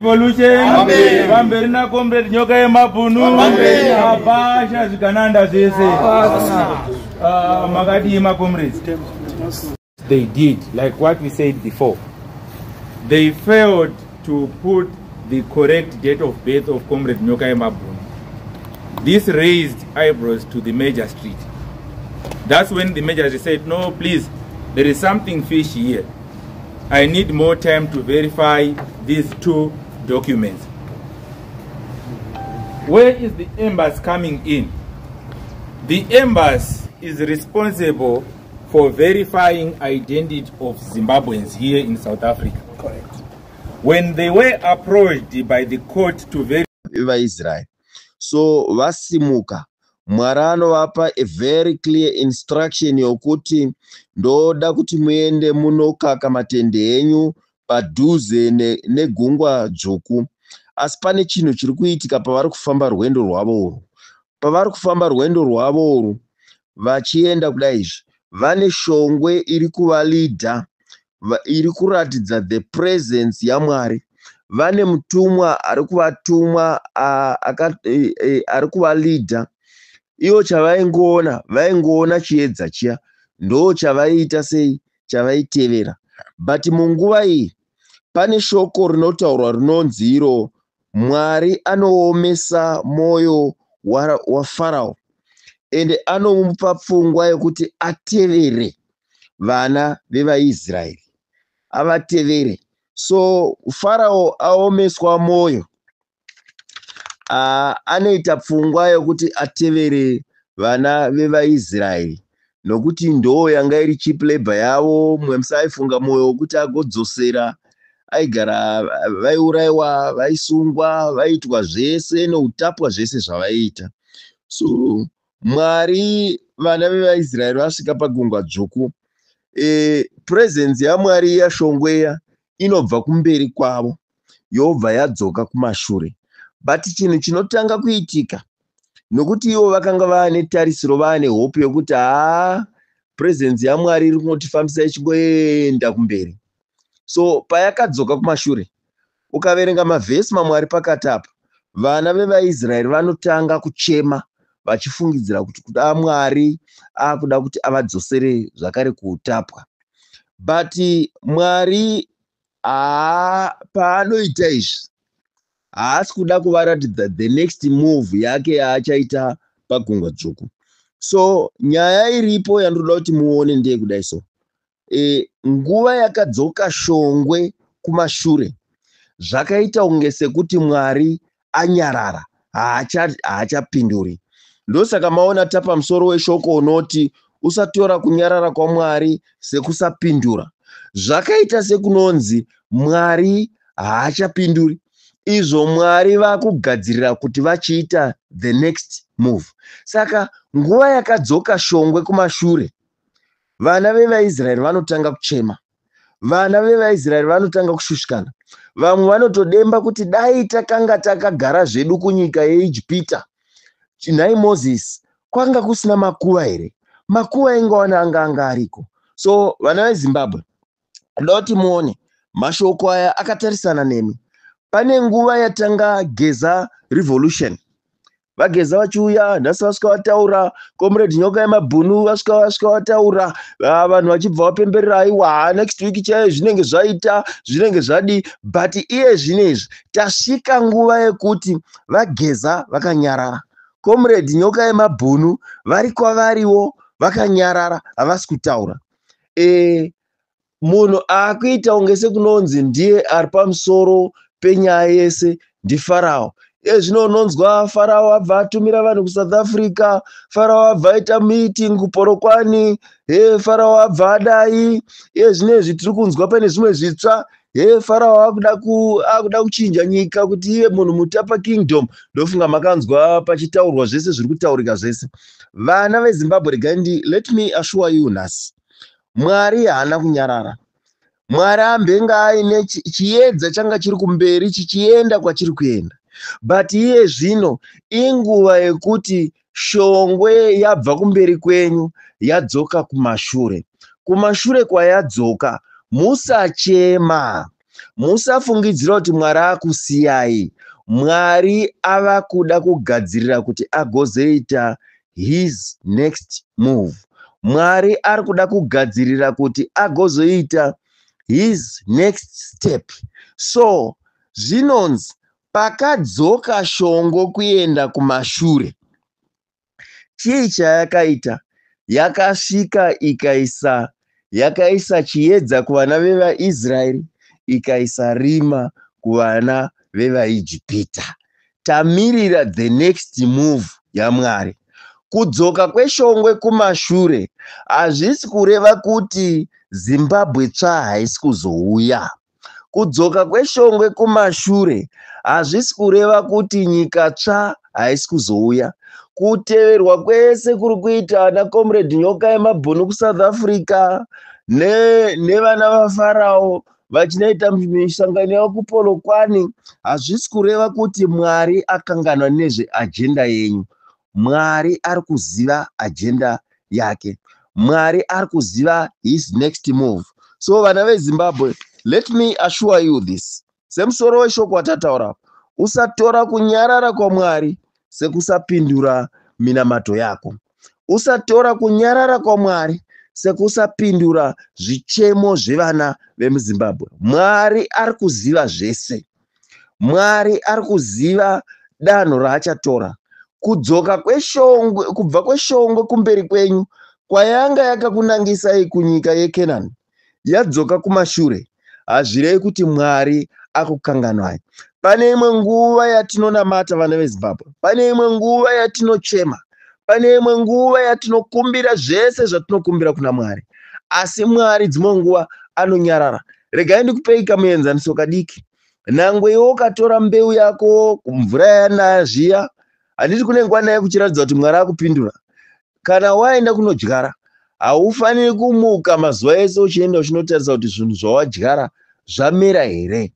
Revolution, Vamberina comrade Nyoka Mabunu, Abasha Zikananda Zese, Magadi Ma comrades. They did, like what we said before. They failed to put the correct date of birth of comrade Nyoka Mabunu. This raised eyebrows to the major street. That's when the major said, no, please, there is something fishy here. I need more time to verify these two documents. Where is the embassy coming in? The embassy is responsible for verifying identity of Zimbabweans here in South Africa. Correct. When they were approached by the court to verify Israel, so vasimuka Mwarano vapa a very clear instruction yokuti ndoda kuti muende munokaka matende enyu padhuze negungwa dzvuku. Asi pane chinhu chiri kuitika pavari kufamba rwendo rwavo urwu. Pavari kufamba rwendo rwavo urwu vachienda kudai izvi, vane shongwe iri kuvalidha, iri kuratidza the presence yaMwari. Vane mutumwa ari kuvatumwa ari kuvalidha. Ivo vaingoona chiedza chiya, ndo chavaiita sei, chavaitevera. But munguva iyi pane shoko rinotaurwa rinonzi iro, Mwari anoomesa moyo waFarao ende anomupa pfungwa yokuti atevere vana vevaIsraeri, avatevere. So Farao aomeswa moyo, anoita pfungwa yokuti atevere vana vevaIsraeri, nokuti ndo yanga iri cheap labor yavo. Mwemsa aifunga moyo wokuti agodzosera, aigara vaiurayiwa, vaisungwa, vaitwa zvese noutapwa zvese zvavaiita. So Mwari, vana vevaIsraeri vasvika pagungwa dzvuku, presence yaMwari yashongweya inobva kumberi kwavo yobva yadzoka kumashure. But chinhu chinotanga kuitika, nokuti ivo vakanga vane tarisiro, vane hope yokuti presence yaMwari iri kunotifambisa ichingoenda kumberi. So payakadzoka kumashure, ukaverenga mavhesi maMwari pakati apa, vana vevaIsraeri vanotanga kuchema vachifungidzira kuti kuda Mwari akuda kuti avadzosere zvakare kuutapwa. But Mwari paanoita izvi haasi kuda kuvaratidza the next move yake yaachaita pagungwa dzvuku. So nyaya iripo yandoda kuti muone ndeye kudai so. Nguva yakadzoka shongwe kumashure, zvakaita kunge sekuti Mwari anyarara, haachapinduri. Ndosaka maona tapamusoro weshoko unoti usatora kunyarara kwaMwari sekusapindura. Zvakaita sekunonzi Mwari haachapinduri, izvo Mwari vakugadzirira kuti vachiita the next move. Saka nguva yakadzoka shongwe kumashure, vana vevaIsraeri vanotanga kuchema, vana vevaIsraeri vanotanga kushushikana. Vamwe vanotodemba kuti dai takanga takagara zvedu kunyika yeIjipita, nai Moses, kwanga kusina makuva here? Makuva ingaona anga ariko. So vana veZimbabwe, ndoda kuti muone mashoko aya akatarisana nemi. Pane nguva yatanga Geza revolution, vageza vachiuya, nhasi vasvika vataura, comrade Nyoka Mabunu vasvika vataura, vanhu vachibva vapemberera, aiwa next week chaiyo zvinenge zvaita, zvinenge zvadi. But iye zvinezvi tasvika nguva yekuti vageza vakanyarara, comrade Nyoka Mabunu vari kwavariwo vakanyarara, havasi kutaura. Munhu akuita kunge sekunonzi ndiye ari pamusoro penyaya yese ndiFarao. Zvinononzwa Farao abva atumira vanhu kuSouth Africa, Farao abva aita meeting kuPorokwani, Farao abva adai. Zvinezvi tiri kunzwa pane zvimwe zvitsva, Farao akuda kuchinja nyika kuti iye munhu mutapa kingdom. Ndofunga makanzwa pachitaurwa zvese zviri kutaurika zvese. Vana veZimbabwe, regai let me assure you nhasi, Mwari haana kunyarara. Mwari ambenga aine chiedza changa chiri kumberi chichienda kwachiri kuenda. But iye zvino inguva yekuti shongwe yabva kumberi kwenyu, yadzoka kumashure. Kumashure kwayadzoka, musachema, musafungidzira kuti Mwari akusiyai. Mwari ava kuda kugadzirira kuti agozoita his next move. Mwari ari kuda kugadzirira kuti agozoita his next step. So zvinonzi pakadzoka shongwe kuenda kumashure, chii chayakaita? Yakasvika yakaisa chiedza kuvana vevaIsraeri, ikaisa rima kuvana vevaIjipita. Tamirira the next move yaMwari. Kudzoka kweshongwe kumashure hazvisi kureva kuti Zimbabwe tsva haisi kuzouya. Kudzoka kweshongwe kumashure hazvisi kureva kuti nyika tsva haisi kuzouya. Kuteverwa kwese kuri kuita ana Comrade Nyoka Yemabhunu kuSouth Africa nevana vaFarao vachinoita misangano yavo kuPolokwane hazvisi kureva kuti Mwari akanganwa nezveajenda yenyu. Mwari ari kuziva ajenda yake. Mwari ari kuziva his next move. So vana veZimbabwe, let me assure you this. Semusoro weshoko watataura, usatora kunyarara kwaMwari sekusapindura minamato yako. Usatora kunyarara kwaMwari sekusapindura zvichemo zvevana vemuZimbabwe. Mwari ari kuziva zvese. Mwari ari kuziva danho raachatora. Kudzoka kweshongwe, kubva kweshongwe kumberi kwenyu kwayanga yakakunangisai kunyika yeKenani, yadzoka kumashure, hazvirei kuti Mwari akukanganwai. Pane imwe nguva yatinonamata vana veZimbabwe, pane imwe nguva yatinochema, pane imwe nguva yatinokumbira zvese zvatinokumbira kuna Mwari, asi Mwari dzimwe nguva anonyarara. Regai ndikupei kamuenzaniso kadiki. Nangwe iwe ukatora mbeu yako kumvura yanaya zviya, handiti kune nguva naye kuchiratidza kuti Mwari akupindura. Kana waenda kunodyara, haufaniri kumuka mazuva ese uchienda uchinotarisa kuti zvinhu zvawadyara zvamera here.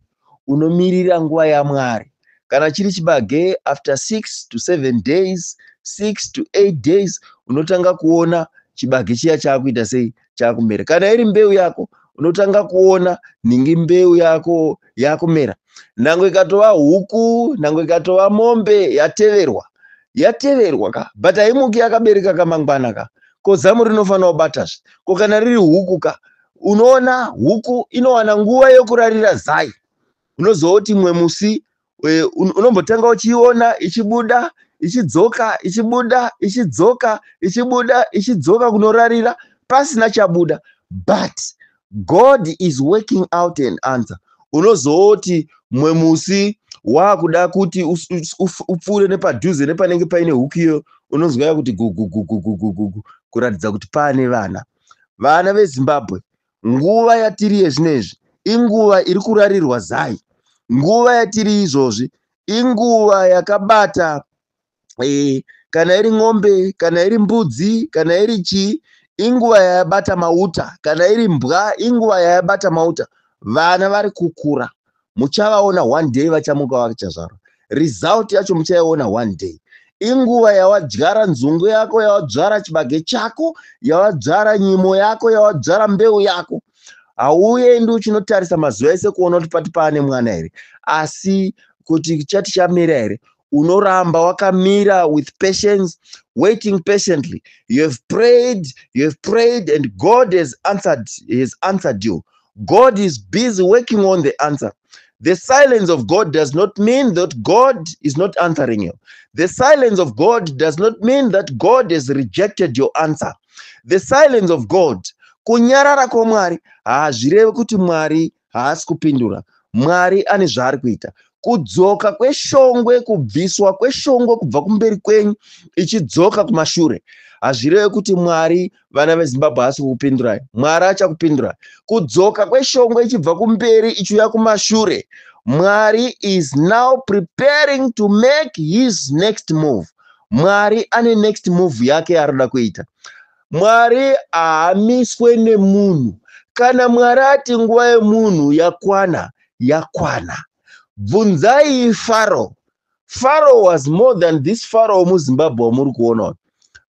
Unomirira nguva yaMwari. Kana chiri chibage, after 6 to 7 days, 6 to 8 days, unotanga kuona chibage chiya chaakuita sei chaakumera. Kana iri mbeu yako, unotanga kuona ningi mbeu yako yakumera. Nangwe ikatova huku, nangwe ikatova mombe, yateverwa ka, but haimuki yakabereka kamangwana ka. Ko zamu rinofanira kubatazve. Ko kana riri huku ka, unoona huku inowana nguva yokurarira zai. Unozoti mwe musi unombotanga uchiona ichibuda, ichidzoka, ichibuda, ichidzoka, ichibuda, ichidzoka kunorarira pasina chabuda. But God is working out an answer. Unozoti mwe musi wakuda kuti upfuure nepadhuze nepanenge paine huku iyo, unozwa kuti gugu kuratidza kuti pane vana veZimbabwe. Nguva yatiri yezvinezvi inguva iri kurarirwa zai. Nguva yatiri izvozvi inguva yakabata kana iri ng'ombe, kana iri mbudzi, kana iri chii, inguva yabata mauta. Kana iri mbwa, inguva yabata mauta. Vana vari kukura, muchavaona one day vachamuka vachazvarwa. Result yacho muchaiona one day. Inguva yawadyara nzungu yako, yawadyara chibage chako, yawadyara nyimo yako, yawadyara mbeu yako. Hauendi uchinotarisa mazuva ese kuona kuti pati pane mwana here, asi kuti chati chamera here. Unoramba wakamira with patience, waiting patiently. You have prayed and God has answered you. God is busy working on the answer. The silence of God does not mean that God is not answering you. The silence of God does not mean that God has rejected your answer. The silence of God, kunyarara kwaMwari, hazvirevi kuti Mwari haasi kupindura. Mwari ane zvaari kuita. Kudzoka kweshongwe, kubviswa kweshongwe kubva kumberi kwenyu ichidzoka kumashure, hazvirevi kuti Mwari vana veZimbabwe haasi kukupindurai. Mwari achakupindurai. Kudzoka kweshongwe ichibva kumberi ichiuya kumashure, Mwari is now preparing to make his next move. Mwari ane next move yake yaanoda kuita. Mwari haamiswe nemunhu. Kana Mwari ati nguva yemunhu yakwana, yakwana. Bvunzai Pharaoh. Pharaoh was more than this Pharaoh muZimbabwe wamuri kuona.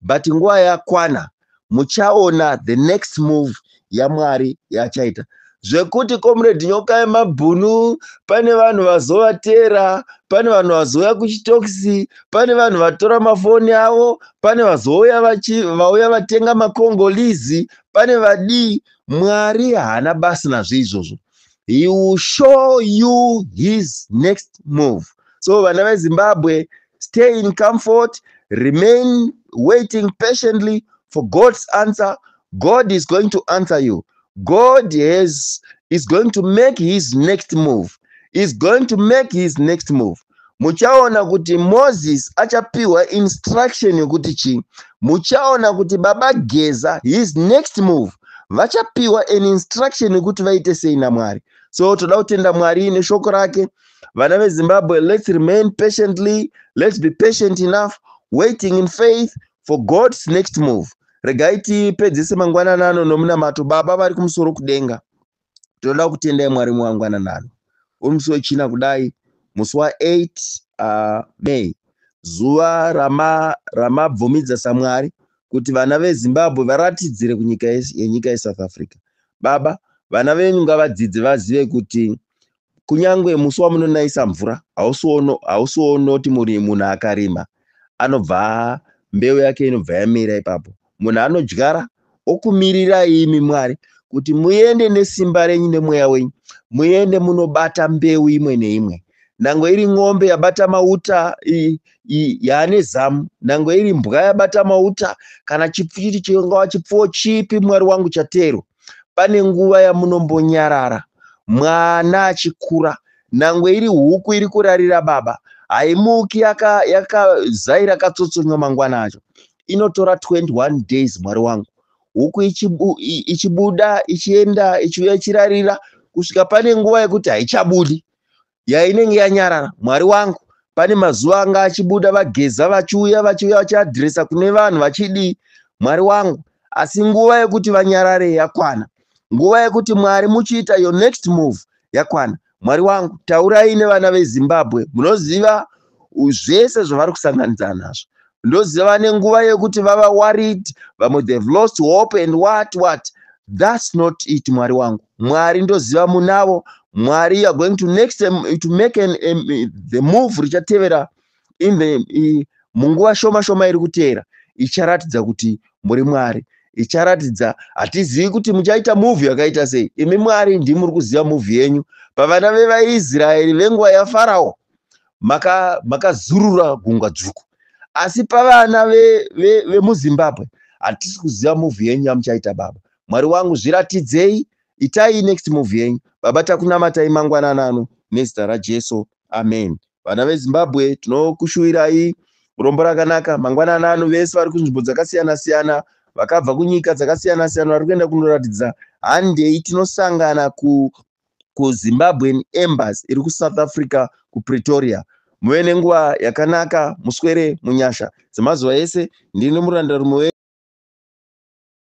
But nguva yakwana. muchaona the next move yaMwari yachaita. Zvekuti Comrade Nyoka yeMabhunu, pane vanhu vazovatera, pane vanhu vazouya kuchitokisi, pane vanhu vatora mafoni avo, pane vauya vatenga makongolizi, pane vadii. Mwari haana basa nazvo izvozvo. He will show you his next move. So vana veZimbabwe, stay in comfort, remain waiting patiently for God's answer. God is going to answer you. God is going to make his next move. Is going to make his next move. Muchaona kuti Moses achapiwa instruction yokuti chi. Muchaona kuti Baba Geza, his next move, vachapiwa an instruction yokuti vaite sei naMwari. So toda kutenda Mwari neshoko rake. Vana veZimbabwe, let's remain patiently. Let's be patient enough, waiting in faith for God's next move. Regai tipedzise mangwananano nomunamato Baba vari kumusoro kudenga. Toda kutenda Mwari mangwananano. Uri musi wechina kudai, musi wa8 May, zuva ramabvumidza saMwari kuti vana veZimbabwe varatidzire kunyika yenyika yeSouth Africa. Baba, vana venyu ngavadzidze vazive kuti kunyangwe musi wamunonaisa mvura hausiwonoti muri munhu akarima anobva mbeu yake inobva yamera ipapo. Munhu anodyara okumirira imi Mwari kuti muende nesimba renyu nemweya wenyu, muende munobata mbeu imwe neimwe. Nangwe iri ng'ombe yabata mauta yaane zamu, nangwe iri mbwa yabata mauta, kana chipfiri chingava chipfuwo chipi Mwari wangu chatero, pane nguva yamunombonyarara. Mwana achikura, nangwe iri huku iri kurarira Baba, haimuki yakazaira katsotsonywa mangwana acho. Inotora 21 days Mwari wangu. Huku ichibuda, ichienda, ichiuya ichirarira, kusvika pane nguva yekuti haichabudi, yainenge yanyarara. Mwari wangu, pane mazuva anga achibuda vageza vachiuya vachiadhiresa kune vanhu vachidii. Mwari wangu, asi nguva yekuti vanyarare yakwana. Nguva yekuti Mwari muchiita your next move yakwana. Mwari wangu, taurai nevana veZimbabwe, munoziva zvese zvavari kusanganidzana nazvo. Ndoziva vane nguva yekuti vava worried, vamwe they've lost hope and what. That's not it Mwari wangu. Mwari ndoziva munavo. Mwari, you are going to make the move richatevera munguva shoma iri kuteera. Icharatidza kuti muri Mwari. Icharatidza hatizivi kuti muchaita move yakaita sei. Imi Mwari ndimi muri kuziva move yenyu. Pavana vevaIsraeri venguva yaFarao makazurura gungwa dzvuku. Asi pavana vemuZimbabwe hatisi kuziva move yenyu yamuchaita Baba. Mwari wangu, zviratidzei, itai next move yenyu. Baba, takunamatai mangwananano nezita raJesu. Amen. Vana veZimbabwe, tinokushuvirai urombo rakanaka. Mangwananano vese vari kunzvimbo dzakasiyana-siyana, vakabva kunyika dzakasiyana-siyana, vari kuenda kunoratidza handei tinosangana kuZimbabwean Embassy iri kuSouth Africa, kuPretoria. Muve nenguva yakanaka, muswere munyasha. Semazuva ese, ndini muranda rumwe